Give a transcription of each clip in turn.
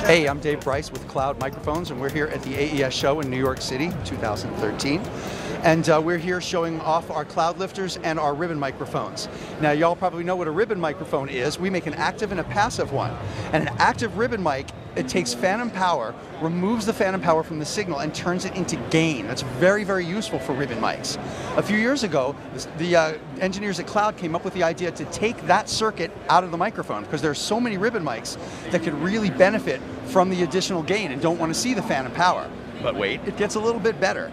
Hey, I'm Dave Bryce with Cloud Microphones, and we're here at the AES show in New York City, 2013. And we're here showing off our CloudLifters and our ribbon microphones. Now, y'all probably know what a ribbon microphone is. We make an active and a passive one. And an active ribbon mic, it takes phantom power, removes the phantom power from the signal, and turns it into gain. That's very, very useful for ribbon mics. A few years ago, the engineers at Cloud came up with the idea to take that circuit out of the microphone, because there are so many ribbon mics that could really benefit from the additional gain and don't want to see the phantom power. But wait, it gets a little bit better.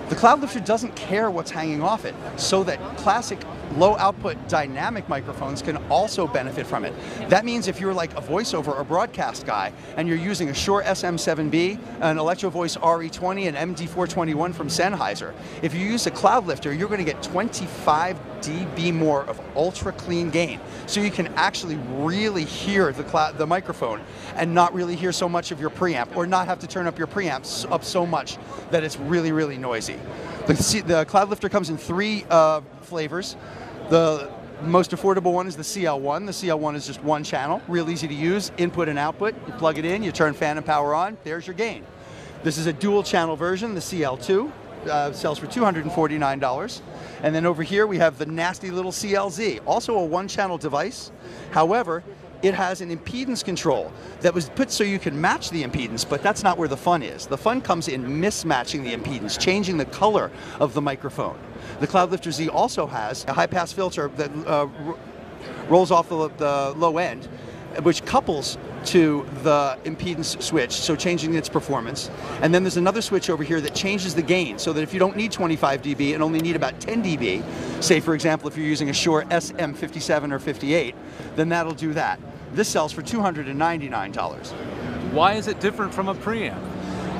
The CloudLifter doesn't care what's hanging off it, so that classic low output dynamic microphones can also benefit from it. That means if you're like a voiceover or broadcast guy and you're using a Shure SM7B, an Electro Voice RE20, and MD421 from Sennheiser, if you use a CloudLifter, you're going to get 25 dB more of ultra clean gain. So you can actually really hear the microphone and not really hear so much of your preamp, or not have to turn up your preamps up so much that it's really, really noisy. The CloudLifter comes in three flavors. The most affordable one is the CL1. The CL1 is just one channel, real easy to use, input and output. You plug it in, you turn phantom power on, there's your gain. This is a dual channel version, the CL2. Sells for $249. And then over here we have the nasty little CLZ, also a one-channel device. However, it has an impedance control that was put so you can match the impedance, but that's not where the fun is. The fun comes in mismatching the impedance, changing the color of the microphone. The CloudLifter Z also has a high-pass filter that rolls off the low end, which couples to the impedance switch, so changing its performance. And then there's another switch over here that changes the gain, so that if you don't need 25 dB and only need about 10 dB, say for example if you're using a Shure SM57 or 58, then that'll do that. This sells for $299. Why is it different from a preamp?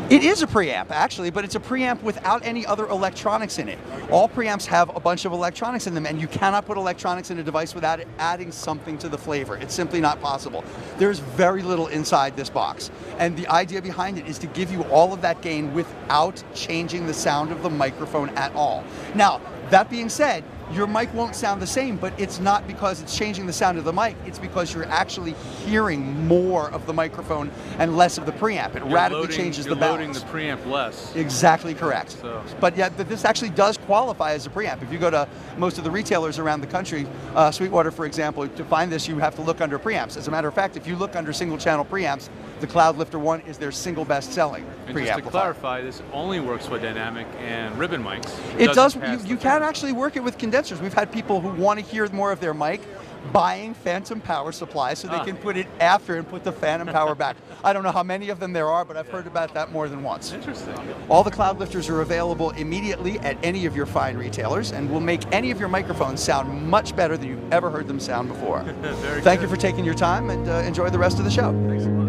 It is a preamp, actually, but it's a preamp without any other electronics in it. All preamps have a bunch of electronics in them, and you cannot put electronics in a device without adding something to the flavor. It's simply not possible. There's very little inside this box, and the idea behind it is to give you all of that gain without changing the sound of the microphone at all. Now, that being said, your mic won't sound the same, but it's not because it's changing the sound of the mic, it's because you're actually hearing more of the microphone and less of the preamp. It radically changes the balance. You're loading the preamp less. Exactly correct. So. But yeah, this actually does qualify as a preamp. If you go to most of the retailers around the country, Sweetwater for example, to find this you have to look under preamps. As a matter of fact, if you look under single channel preamps, the CloudLifter 1 is their single best selling preamplifier. And just to clarify, this only works with dynamic and ribbon mics. It does. You can actually work it with condensers. We've had people who want to hear more of their mic buying phantom power supplies so they can put it after and put the phantom power back. I don't know how many of them there are, but I've heard about that more than once. Interesting. All the CloudLifters are available immediately at any of your fine retailers and will make any of your microphones sound much better than you've ever heard them sound before. Thank you for taking your time, and enjoy the rest of the show. Thanks a lot.